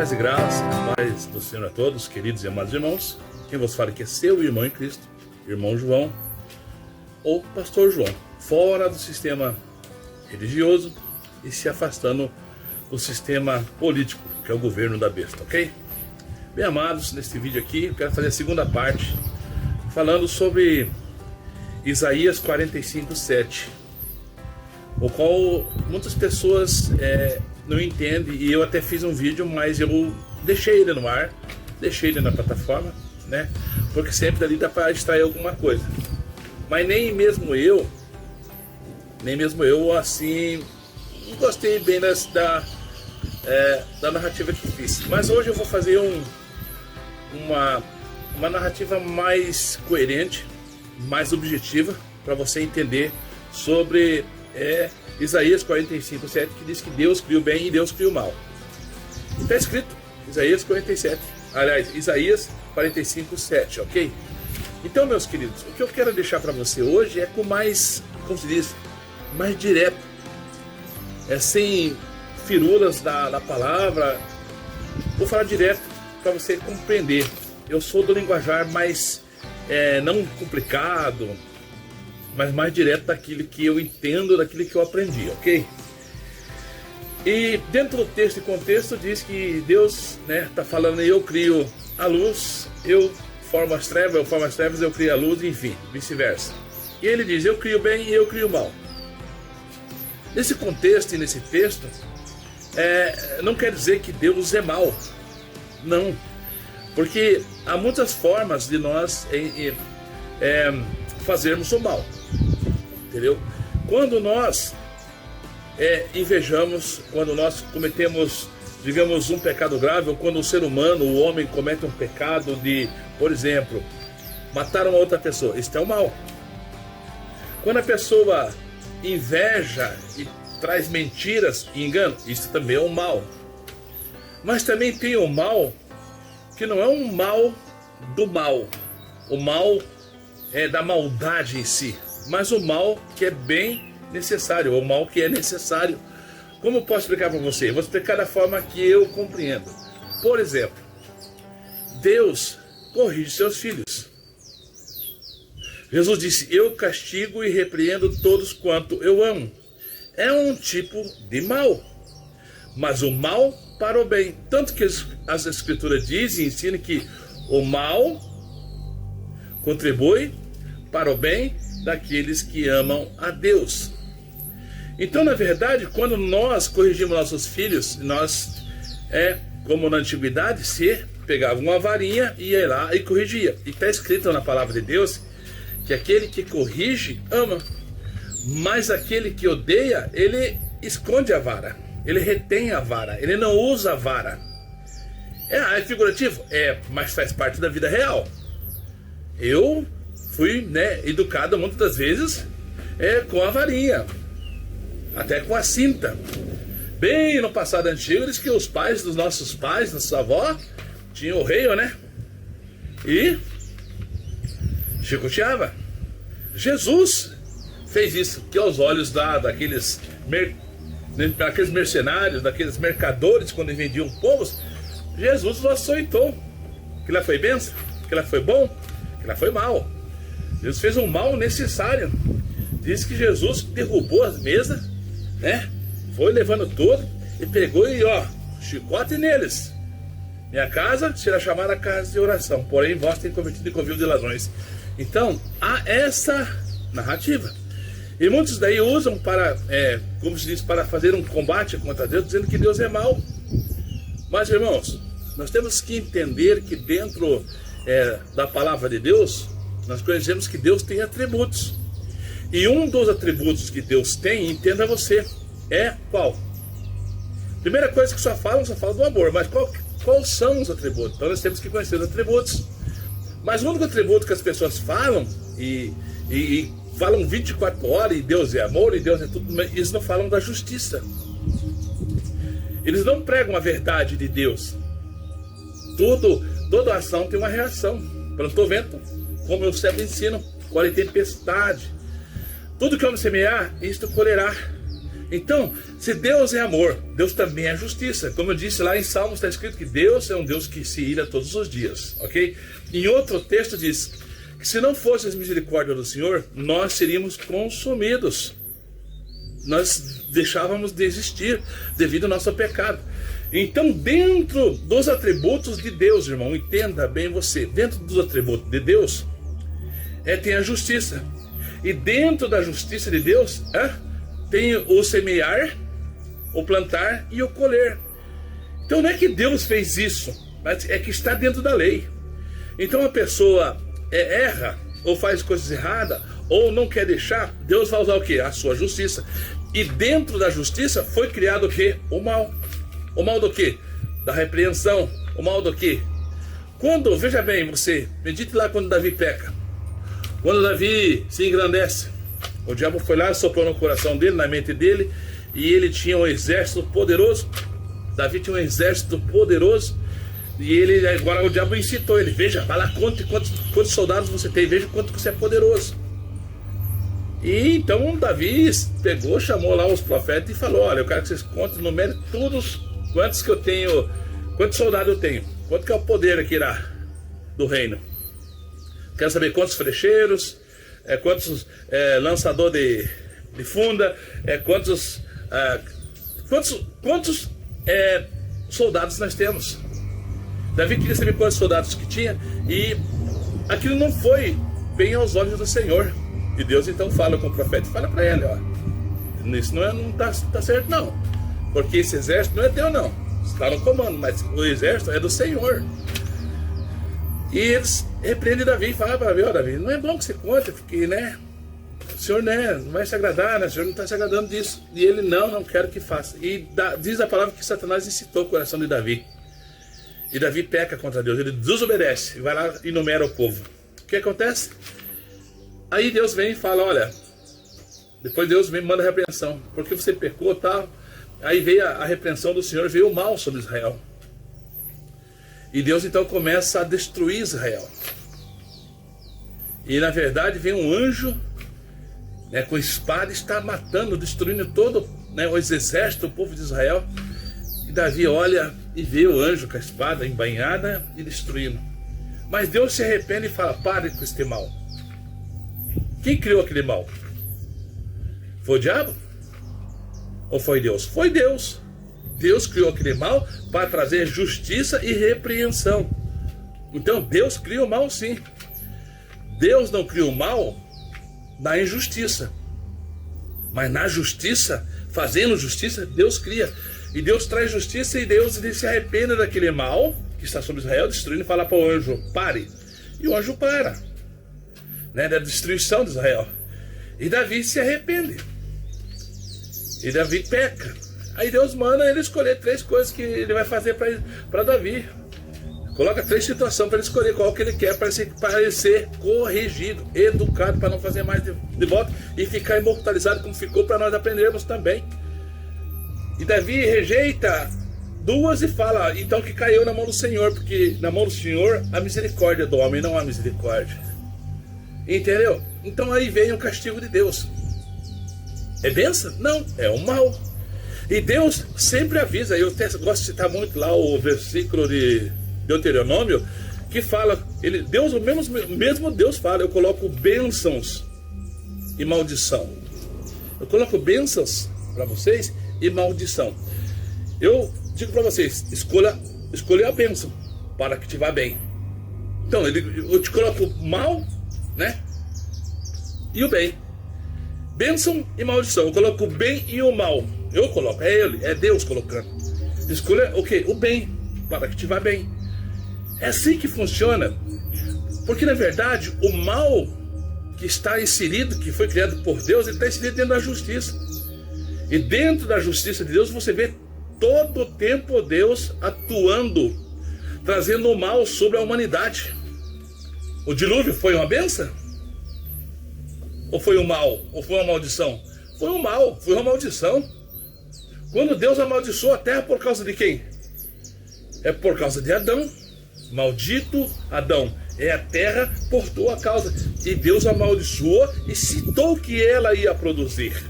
Paz e graça, paz do Senhor a todos, queridos e amados irmãos. Quem vos fala aqui é seu irmão em Cristo, irmão João, ou pastor João, fora do sistema religioso e se afastando do sistema político, que é o governo da besta, ok? Bem amados, neste vídeo aqui eu quero fazer a segunda parte, falando sobre Isaías 45:7, o qual muitas pessoas não entendem, e eu até fiz um vídeo, mas eu deixei ele no ar, deixei ele na plataforma, né? Porque sempre dali dá para extrair alguma coisa. Mas nem mesmo eu assim, não gostei bem da narrativa que fiz. Mas hoje eu vou fazer uma narrativa mais coerente, mais objetiva, para você entender sobre Isaías 45:7, que diz que Deus criou bem e Deus criou mal. E está escrito Isaías 45:7, ok? Então, meus queridos, o que eu quero deixar para você hoje é com mais, como se diz, mais direto, sem firulas da palavra. Vou falar direto para você compreender. Eu sou do linguajar mais não complicado, mas mais direto daquilo que eu entendo, daquilo que eu aprendi, ok? E dentro do texto e contexto diz que Deus está falando: eu crio a luz, eu formo as trevas, eu crio a luz, enfim, vice-versa. E ele diz: eu crio bem e eu crio mal. Nesse contexto e nesse texto, não quer dizer que Deus é mau, não, porque há muitas formas de nós fazermos o mal, entendeu? Quando nós invejamos, quando nós cometemos, digamos, um pecado grave, ou quando o ser humano, o homem, comete um pecado de, por exemplo, matar uma outra pessoa, isso é o mal. Quando a pessoa inveja e traz mentiras e engano, isso também é o mal. Mas também tem o mal que não é um mal do mal, o mal da maldade em si, mas o mal que é bem necessário, o mal que é necessário. Como eu posso explicar para você? Eu vou explicar da forma que eu compreendo. Por exemplo, Deus corrige seus filhos. Jesus disse: eu castigo e repreendo todos quanto eu amo. É um tipo de mal, mas o mal para o bem. Tanto que as Escrituras dizem e ensinam que o mal contribui para o bem daqueles que amam a Deus. Então, na verdade, quando nós corrigimos nossos filhos, nós, como na antiguidade, se pegava uma varinha e ia lá e corrigia. E está escrito na palavra de Deus que aquele que corrige ama, mas aquele que odeia, ele esconde a vara, ele retém a vara, ele não usa a vara. É figurativo? Mas faz parte da vida real. Eu fui educado muitas das vezes com a varinha, até com a cinta. Bem no passado antigo, diz que os pais dos nossos pais, nossos avós, tinham o reio, e chicoteava. Jesus fez isso, que aos olhos daqueles mercenários, daqueles mercadores, quando vendiam povos, Jesus os açoitou. Que lá foi bênção, que lá foi bom, que lá foi mal. Jesus fez um mal necessário. Diz que Jesus derrubou as mesas, foi levando tudo e pegou e chicote neles. Minha casa será chamada casa de oração, porém vós tem convertido em covil de ladrões. Então há essa narrativa. E muitos daí usam para, como se diz, para fazer um combate contra Deus, dizendo que Deus é mau. Mas, irmãos, nós temos que entender que dentro da palavra de Deus, nós conhecemos que Deus tem atributos. E um dos atributos que Deus tem, entenda você, é qual? Primeira coisa que só falam do amor, mas quais são os atributos? Então nós temos que conhecer os atributos. Mas o único atributo que as pessoas falam, e falam 24 horas, e Deus é amor, e Deus é tudo, mas eles não falam da justiça. Eles não pregam a verdade de Deus. Toda ação tem uma reação. Plantou vento, como eu sempre ensino, colhe tempestade. Tudo que o homem semear, isto colherá. Então, se Deus é amor, Deus também é justiça. Como eu disse lá em Salmos, está escrito que Deus é um Deus que se ira todos os dias, ok? Em outro texto diz que se não fosse as misericórdias do Senhor, nós seríamos consumidos. Nós deixávamos de existir devido ao nosso pecado. Então, dentro dos atributos de Deus, irmão, entenda bem você, dentro dos atributos de Deus, tem a justiça. E dentro da justiça de Deus, tem o semear, o plantar e o colher. Então não é que Deus fez isso, mas é que está dentro da lei. Então a pessoa erra, ou faz coisas erradas, ou não quer deixar, Deus vai usar o quê? A sua justiça. E dentro da justiça foi criado o quê? O mal. O mal do quê? Da repreensão. O mal do quê? Quando, veja bem, você, medite lá quando Davi peca. Quando Davi se engrandece, o diabo foi lá, soprou no coração dele, na mente dele, e ele tinha um exército poderoso. Davi tinha um exército poderoso, e ele, agora o diabo incitou ele: veja, vai lá, conte quantos soldados você tem, veja quanto você é poderoso. E então Davi pegou, chamou lá os profetas e falou: olha, eu quero que vocês contem no mérito todos quantos que eu tenho, quantos soldados eu tenho, quanto que é o poder aqui lá do reino. Quero saber quantos flecheiros, quantos lançador de funda, quantos soldados nós temos. Davi queria saber quantos soldados que tinha, e aquilo não foi bem aos olhos do Senhor. E Deus então fala com o profeta e fala para ele: ó, isso não tá certo não, porque esse exército não é teu não, está no comando, mas o exército é do Senhor. E eles repreendem Davi e falam para Davi: ó, Davi, não é bom que você conte, porque, né, o Senhor, né, não vai se agradar, né, o Senhor não está se agradando disso. E ele: não quero que faça. E diz a palavra que Satanás incitou o coração de Davi. E Davi peca contra Deus, ele desobedece, e vai lá e numera o povo. O que acontece? Aí Deus vem e fala: olha, depois Deus vem e manda a repreensão, porque você pecou, tal. Aí veio a repreensão do Senhor, veio o mal sobre Israel. E Deus então começa a destruir Israel. E na verdade vem um anjo, né, com espada, está matando, destruindo todo, né, os exércitos, o povo de Israel. E Davi olha e vê o anjo com a espada embainhada e destruindo. Mas Deus se arrepende e fala: pare com este mal. Quem criou aquele mal? Foi o diabo? Ou foi Deus? Foi Deus. Deus criou aquele mal para trazer justiça e repreensão. Então Deus cria o mal, sim. Deus não cria o mal na injustiça, mas na justiça, fazendo justiça, Deus cria. E Deus traz justiça, e Deus se arrepende daquele mal que está sobre Israel, destruindo, e fala para o anjo: pare. E o anjo para, né, da destruição de Israel. E Davi se arrepende. E Davi peca. Aí Deus manda ele escolher 3 coisas que ele vai fazer para Davi. Coloca 3 situações para ele escolher qual que ele quer para ele ser corrigido, educado, para não fazer mais de volta e ficar imortalizado, como ficou, para nós aprendermos também. E Davi rejeita 2 e fala: então que caiu na mão do Senhor, porque na mão do Senhor a misericórdia do homem, não há misericórdia. Entendeu? Então aí vem o castigo de Deus. É bênção? Não, é o mal. E Deus sempre avisa. Eu até gosto de citar muito lá o versículo de Deuteronômio, que fala, Deus, o mesmo Deus fala: eu coloco bênçãos e maldição. Eu coloco bênçãos para vocês e maldição. Eu digo para vocês: escolha a bênção para que te vá bem. Então eu te coloco o mal, né, e o bem. Bênção e maldição. Eu coloco o bem e o mal. Eu coloco, é Deus colocando. Escolha o quê? O bem, para que te vá bem. É assim que funciona. Porque na verdade o mal que está inserido, que foi criado por Deus, ele está inserido dentro da justiça. E dentro da justiça de Deus você vê todo o tempo Deus atuando, trazendo o mal sobre a humanidade. O dilúvio foi uma bênção? Ou foi o mal? Ou foi uma maldição? Foi o mal, foi uma maldição. Quando Deus amaldiçoou a terra, por causa de quem? É por causa de Adão. Maldito Adão. É a terra por tua causa. E Deus amaldiçoou e citou que ela ia produzir.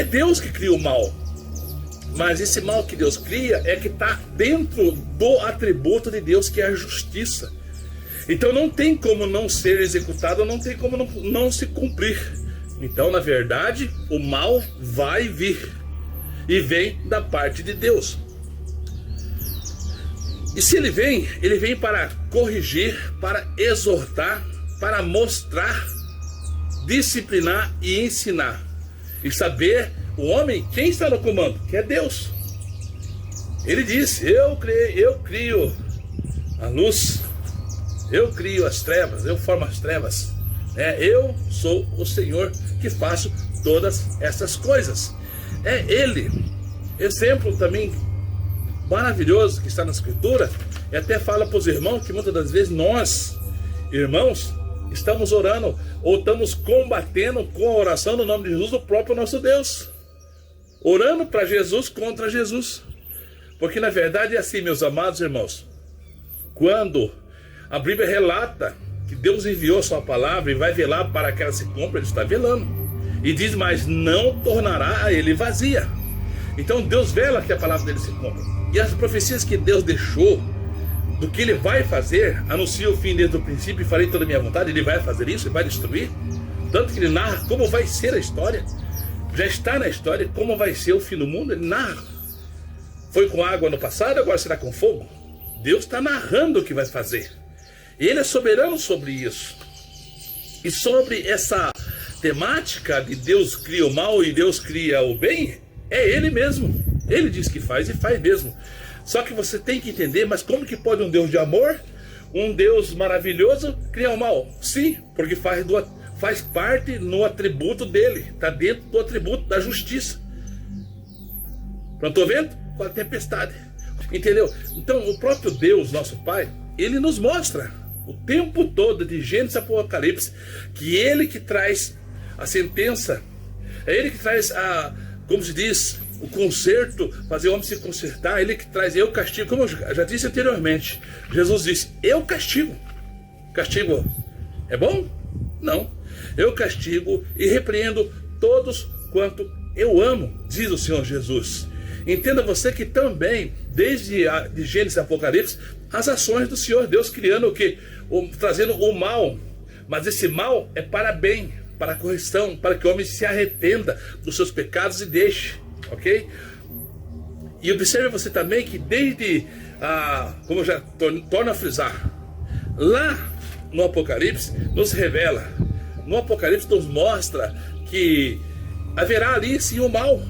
É Deus que cria o mal. Mas esse mal que Deus cria é que está dentro do atributo de Deus, que é a justiça. Então não tem como não ser executado, não tem como não se cumprir. Então, na verdade, o mal vai vir. E vem da parte de Deus. E se ele vem para corrigir, para exortar, para mostrar, disciplinar e ensinar. E saber o homem quem está no comando, que é Deus. Ele disse: eu crio a luz, eu crio as trevas, eu formo as trevas. Eu sou o Senhor que faço todas essas coisas. É Ele. Exemplo também maravilhoso que está na Escritura, e até fala para os irmãos que muitas das vezes nós, irmãos, estamos orando ou estamos combatendo com a oração no nome de Jesus, o próprio nosso Deus. Orando para Jesus contra Jesus. Porque na verdade é assim, meus amados irmãos. Quando a Bíblia relata que Deus enviou a sua palavra e vai velar para que ela se cumpra, Ele está velando. E diz: mas não tornará a Ele vazia. Então Deus vela que a palavra dele se cumpra. E as profecias que Deus deixou do que Ele vai fazer, anuncia o fim desde o princípio e farei toda a minha vontade. Ele vai fazer isso, Ele vai destruir. Tanto que Ele narra como vai ser a história. Já está na história como vai ser o fim do mundo. Ele narra. Foi com água no passado, agora será com fogo. Deus está narrando o que vai fazer. E Ele é soberano sobre isso. E sobre essa temática de Deus cria o mal e Deus cria o bem, é Ele mesmo. Ele diz que faz e faz mesmo. Só que você tem que entender, mas como que pode um Deus de amor, um Deus maravilhoso, criar o mal? Sim, porque faz parte no atributo dele, está dentro do atributo da justiça. Plantou vento? Com a tempestade. Entendeu? Então o próprio Deus, nosso Pai, Ele nos mostra o tempo todo, de Gênesis a Apocalipse, que Ele que traz a sentença, é Ele que traz como se diz, o conserto, fazer o homem se consertar. Ele que traz, eu castigo, como eu já disse anteriormente. Jesus disse: eu castigo. Castigo é bom? Não. Eu castigo e repreendo todos quanto eu amo, diz o Senhor Jesus. Entenda você que também, desde de Gênesis a Apocalipse, as ações do Senhor Deus criando o quê? Trazendo o mal. Mas esse mal é para bem, para a correção, para que o homem se arrependa dos seus pecados e deixe. Ok? E observe você também que desde, como eu já torno a frisar, lá no Apocalipse nos revela, no Apocalipse nos mostra que haverá ali sim o mal,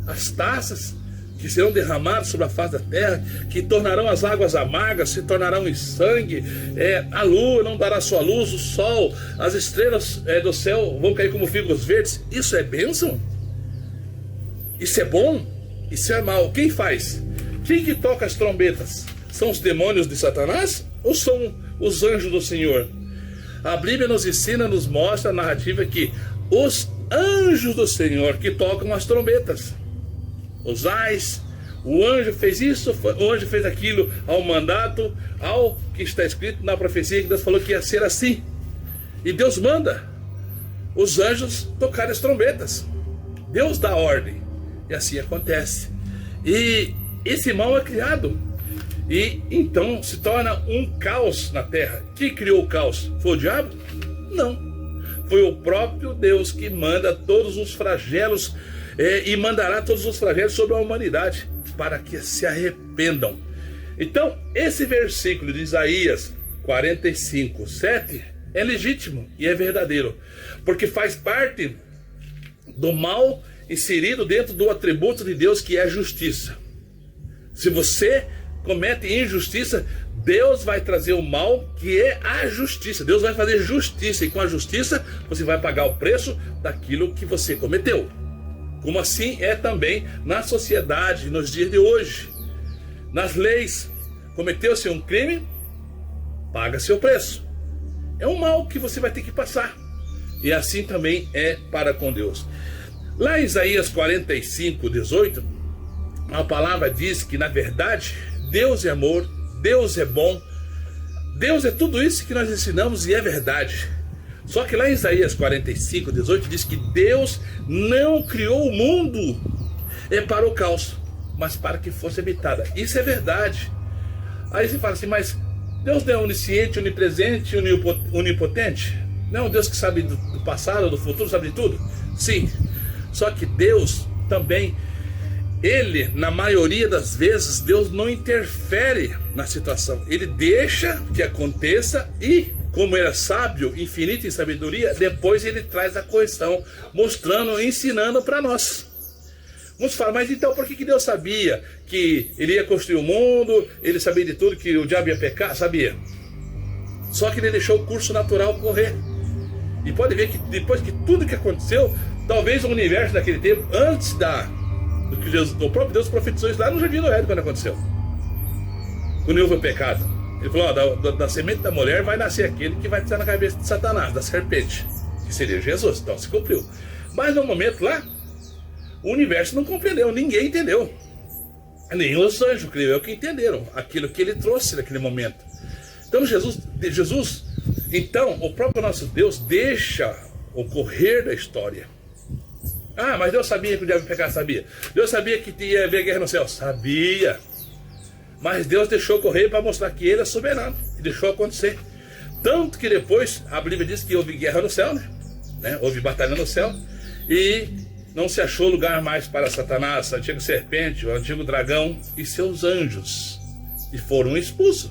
as taças que serão derramadas sobre a face da terra, que tornarão as águas amargas, se tornarão em sangue, a lua não dará sua luz, o sol, as estrelas do céu vão cair como figos verdes. Isso é bênção? Isso é bom? Isso é mal? Quem faz? Quem que toca as trombetas? São os demônios de Satanás ou são os anjos do Senhor? A Bíblia nos ensina, nos mostra a narrativa que os anjos do Senhor que tocam as trombetas, os ais, o anjo fez isso, o anjo fez aquilo, ao mandato, ao que está escrito na profecia, que Deus falou que ia ser assim. E Deus manda os anjos tocarem as trombetas. Deus dá ordem. E assim acontece. E esse mal é criado. E então se torna um caos na terra. Quem criou o caos? Foi o diabo? Não. Foi o próprio Deus que manda todos os flagelos e mandará todos os flagelos sobre a humanidade para que se arrependam. Então, esse versículo de Isaías 45:7 é legítimo e é verdadeiro, porque faz parte do mal inserido dentro do atributo de Deus, que é a justiça. Se você comete injustiça, Deus vai trazer o mal, que é a justiça. Deus vai fazer justiça, e com a justiça você vai pagar o preço daquilo que você cometeu. Como assim é também na sociedade, nos dias de hoje. Nas leis, cometeu-se um crime, paga seu preço. É um mal que você vai ter que passar. E assim também é para com Deus. Lá em Isaías 45:18, a palavra diz que, na verdade, Deus é amor, Deus é bom, Deus é tudo isso que nós ensinamos e é verdade. Só que lá em Isaías 45:18 diz que Deus não criou o mundo para o caos, mas para que fosse habitada. Isso é verdade. Aí você fala assim, mas Deus não é onisciente, onipresente, onipotente? Não é um Deus que sabe do passado, do futuro, sabe de tudo? Sim. Só que Deus também, Ele, na maioria das vezes, Deus não interfere na situação. Ele deixa que aconteça e, como Ele é sábio, infinito em sabedoria, depois Ele traz a correção, mostrando, ensinando para nós. Muitos falam, mas então por que Deus sabia que Ele ia construir o mundo, Ele sabia de tudo, que o diabo ia pecar? Sabia. Só que Ele deixou o curso natural correr. E pode ver que depois que tudo que aconteceu, talvez o universo daquele tempo, antes do que o próprio Deus profetizou isso lá no Jardim do Éden, quando aconteceu. Quando houve o pecado. Ele falou, da semente da mulher vai nascer aquele que vai estar na cabeça de Satanás, da serpente, que seria Jesus. Então se cumpriu. Mas no momento lá, o universo não compreendeu, ninguém entendeu. Nem os anjos, creio eu, que entenderam aquilo que Ele trouxe naquele momento. Então Jesus, então o próprio nosso Deus deixa ocorrer da história. Ah, mas Deus sabia que o diabo ia pecar? Sabia. Deus sabia que ia haver guerra no céu? Sabia. Mas Deus deixou correr para mostrar que Ele é soberano. E deixou acontecer. Tanto que depois, a Bíblia diz que houve guerra no céu, né? Houve batalha no céu. E não se achou lugar mais para Satanás, a antiga serpente, o antigo dragão e seus anjos. E foram expulsos.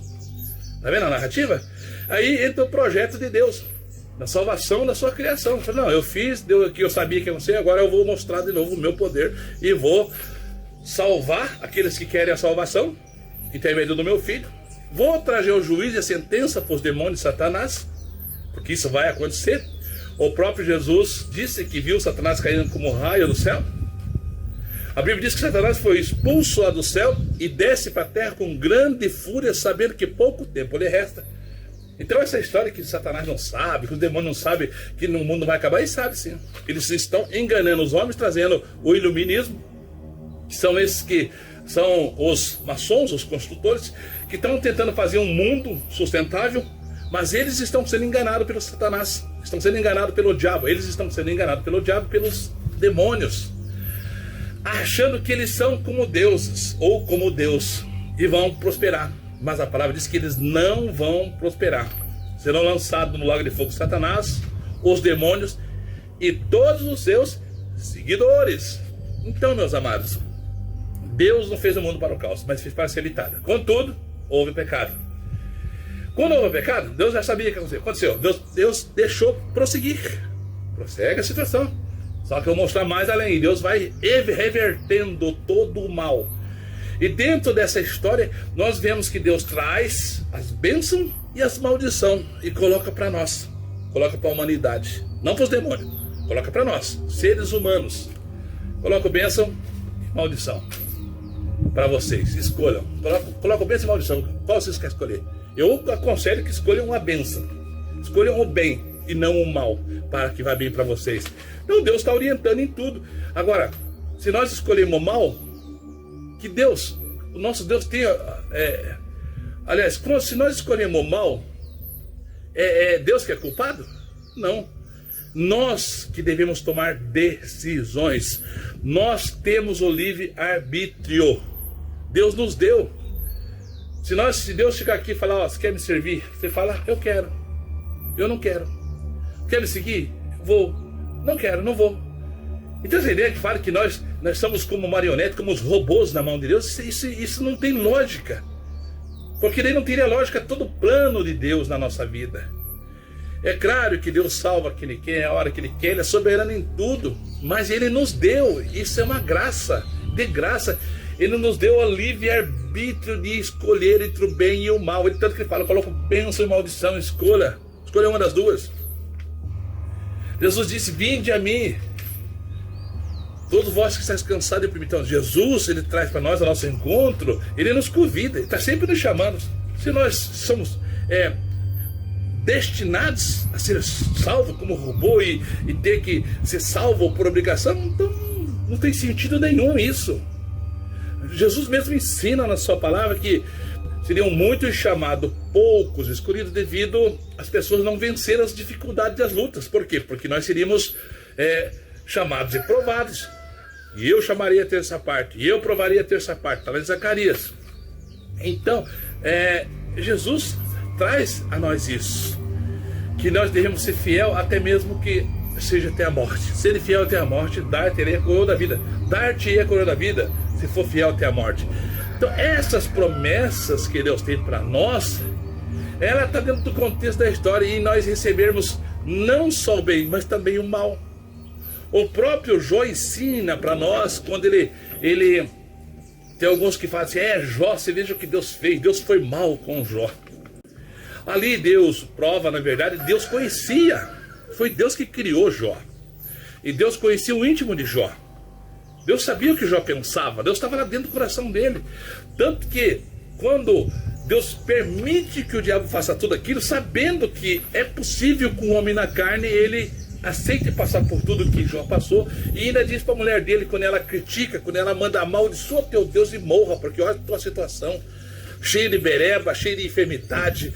Está vendo a narrativa? Aí entra o projeto de Deus, da salvação da sua criação. Não, eu fiz, deu que eu sabia que ia acontecer, agora eu vou mostrar de novo o meu poder e vou salvar aqueles que querem a salvação, intermédio do meu filho. Vou trazer o juízo e a sentença para os demônios de Satanás, porque isso vai acontecer. O próprio Jesus disse que viu Satanás caindo como um raio do céu. A Bíblia diz que Satanás foi expulso lá do céu e desce para a terra com grande fúria, sabendo que pouco tempo lhe resta. Então essa história que Satanás não sabe, que os demônios não sabem que o mundo vai acabar, eles sabem sim. Eles estão enganando os homens, trazendo o iluminismo, que são esses que são os maçons, os construtores, que estão tentando fazer um mundo sustentável, mas eles estão sendo enganados pelo Satanás, estão sendo enganados pelo diabo, eles estão sendo enganados pelo diabo, pelos demônios, achando que eles são como deuses, ou como Deus, e vão prosperar. Mas a palavra diz que eles não vão prosperar. Serão lançados no lago de fogo Satanás, os demônios e todos os seus seguidores. Então, meus amados, Deus não fez o mundo para o caos, mas fez para ser habitado. Contudo, houve pecado. Quando houve pecado, Deus já sabia o que aconteceu. Deus deixou prosseguir. Prossegue a situação. Só que eu vou mostrar mais além. Deus vai revertendo todo o mal. E dentro dessa história, nós vemos que Deus traz as bênçãos e as maldições e coloca para nós, coloca para a humanidade, não para os demônios, coloca para nós, seres humanos. Coloca bênção e maldição para vocês, escolham. Coloca bênção e maldição, qual vocês querem escolher? Eu aconselho que escolham a bênção, escolham o bem e não o mal, para que vá bem para vocês. Então Deus está orientando em tudo. Agora, se nós escolhemos o mal, que Deus, o nosso Deus tem, aliás, se nós escolhemos o mal, é Deus que é culpado? Não. Nós que devemos tomar decisões. Nós temos o livre-arbítrio. Deus nos deu. Se Deus chegar aqui e falar, ó, você quer me servir? Você fala, eu quero. Eu não quero. Quer me seguir? Vou. Não quero, não vou. Então essa ideia que fala que nós somos como marionete, como os robôs na mão de Deus, isso não tem lógica. Porque daí não teria lógica todo o plano de Deus na nossa vida. É claro que Deus salva quem Ele quer, a hora que Ele quer, Ele é soberano em tudo. Mas Ele nos deu, isso é uma graça, de graça. Ele nos deu o livre-arbítrio de escolher entre o bem e o mal. Ele tanto que Ele fala, coloca bênção e maldição, escolha uma das duas. Jesus disse, vinde a mim, todos vós que estáis cansados e oprimidos. Então, Jesus, Ele traz para nós o nosso encontro, Ele nos convida, Ele está sempre nos chamando. Se nós somos destinados a ser salvos como robô e ter que ser salvo por obrigação, então não tem sentido nenhum isso. Jesus mesmo ensina na sua palavra que Seriam muitos chamados, poucos escolhidos, devido às pessoas não vencerem as dificuldades e as lutas. Por quê? Porque nós seríamos chamados e provados. E eu chamaria a terça parte, e eu provaria a terça parte. Está lá em Zacarias. Então, Jesus traz a nós isso, que nós devemos ser fiel até mesmo que seja até a morte. Ser fiel até a morte, dar-te-ei a coroa da vida. Dar-te-ei a coroa da vida, se for fiel até a morte. Então, essas promessas que Deus tem para nós, ela está dentro do contexto da história, e nós recebermos não só o bem, mas também o mal. O próprio Jó ensina para nós, quando ele tem alguns que falam assim, Jó, você veja o que Deus fez, Deus foi mal com Jó. Ali Deus prova, na verdade, Deus conhecia, foi Deus que criou Jó. E Deus conhecia o íntimo de Jó. Deus sabia o que Jó pensava, Deus estava lá dentro do coração dele. Tanto que quando Deus permite que o diabo faça tudo aquilo, sabendo que é possível que um homem na carne, ele aceite passar por tudo que Jó passou, e ainda diz para a mulher dele, quando ela critica, quando ela manda amaldiçoa teu Deus e morra, porque olha a tua situação, cheio de bereba, cheio de enfermidade,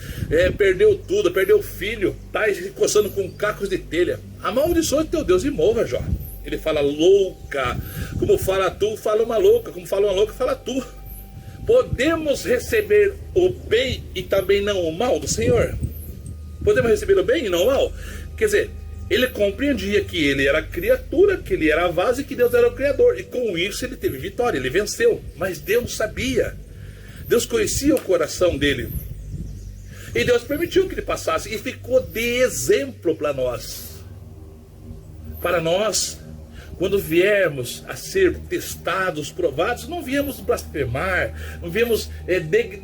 perdeu tudo, perdeu o filho, está se coçando com cacos de telha, amaldiçoa teu Deus e morra, Jó. Ele fala louca, como fala tu, fala uma louca, como fala uma louca, fala tu. Podemos receber o bem e também não o mal do Senhor? Podemos receber o bem e não o mal? Quer dizer, ele compreendia que ele era criatura, que ele era vaso e que Deus era o Criador. E com isso ele teve vitória, ele venceu. Mas Deus sabia. Deus conhecia o coração dele. E Deus permitiu que ele passasse. E ficou de exemplo para nós. Para nós, quando viermos a ser testados, provados, não viemos blasfemar, não viemos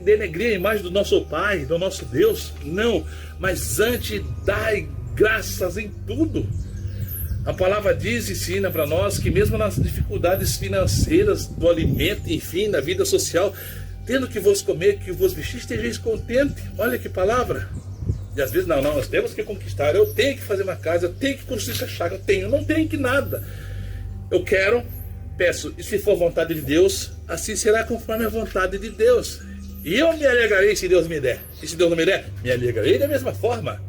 denegrir a imagem do nosso Pai, do nosso Deus. Não, mas antes dai graças em tudo. A palavra diz e ensina para nós que mesmo nas dificuldades financeiras, do alimento, enfim, na vida social, tendo que vos comer, que vos vestir, estejais contente. Olha que palavra. E às vezes, não, nós temos que conquistar, eu tenho que fazer uma casa, eu tenho que construir essa chácara, eu não tenho que nada. Eu quero, peço, e se for vontade de Deus, assim será conforme a vontade de Deus. E eu me alegrarei se Deus me der. E se Deus não me der, me alegrarei da mesma forma.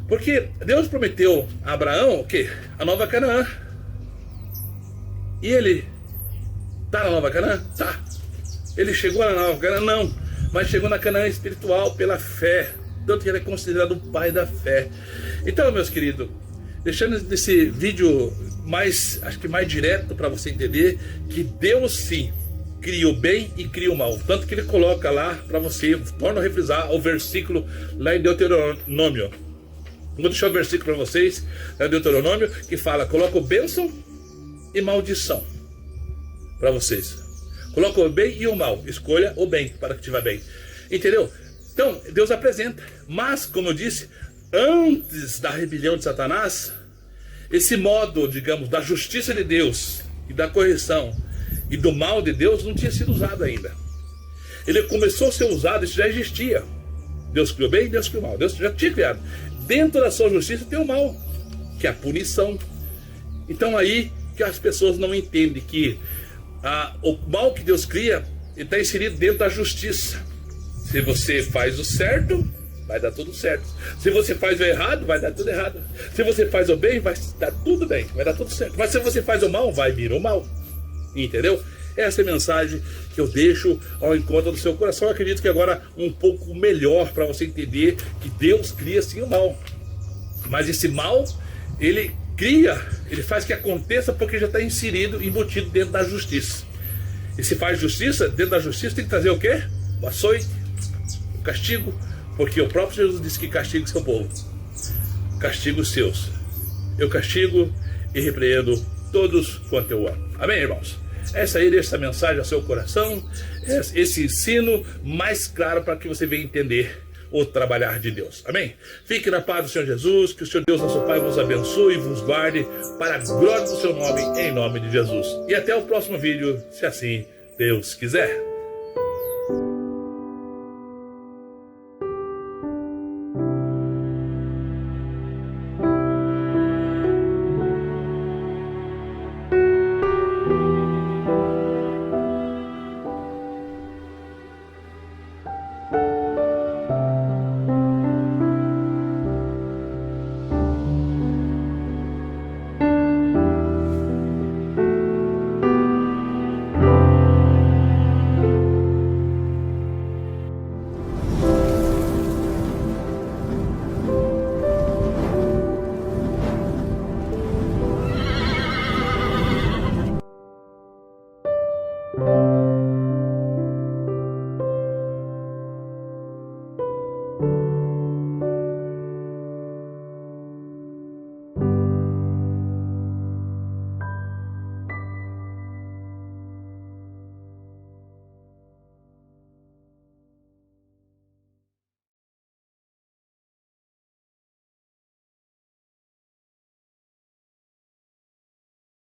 Porque Deus prometeu a Abraão o quê? A Nova Canaã. E ele está na Nova Canaã? Tá. Ele chegou na Nova Canaã? Não. Mas chegou na Canaã espiritual pela fé. Tanto que ele é considerado o pai da fé. Então, meus queridos, deixando esse vídeo acho que mais direto para você entender que Deus sim cria o bem e cria o mal. Tanto que ele coloca lá para você, torna a refrisar o versículo lá em Deuteronômio. Vou deixar o versículo para vocês, é Deuteronômio, que fala, coloca o bênção e maldição para vocês. Coloca o bem e o mal, escolha o bem para que te vá bem. Entendeu? Então, Deus apresenta, mas, como eu disse, antes da rebelião de Satanás, esse modo, digamos, da justiça de Deus e da correção e do mal de Deus não tinha sido usado ainda. Ele começou a ser usado, isso já existia. Deus criou bem, Deus criou mal, Deus já tinha criado. Dentro da sua justiça tem o mal, que é a punição. Então aí que as pessoas não entendem que o mal que Deus cria está inserido dentro da justiça. Se você faz o certo, vai dar tudo certo. Se você faz o errado, vai dar tudo errado. Se você faz o bem, vai dar tudo bem, vai dar tudo certo. Mas se você faz o mal, vai vir o mal. Entendeu? Essa é a mensagem que eu deixo ao encontro do seu coração. Eu acredito que agora um pouco melhor para você entender que Deus cria sim o mal. Mas esse mal, ele cria, ele faz que aconteça porque já está inserido, embutido dentro da justiça. E se faz justiça, dentro da justiça tem que trazer o quê? O açoite, o castigo, porque o próprio Jesus disse que castiga o seu povo. Castigo os seus. Eu castigo e repreendo todos quanto eu amo. Amém, irmãos? Essa aí, deixa essa mensagem ao seu coração, esse ensino mais claro para que você venha entender o trabalhar de Deus. Amém? Fique na paz do Senhor Jesus, que o Senhor Deus, nosso Pai, vos abençoe e vos guarde para a glória do seu nome, em nome de Jesus. E até o próximo vídeo, se assim Deus quiser.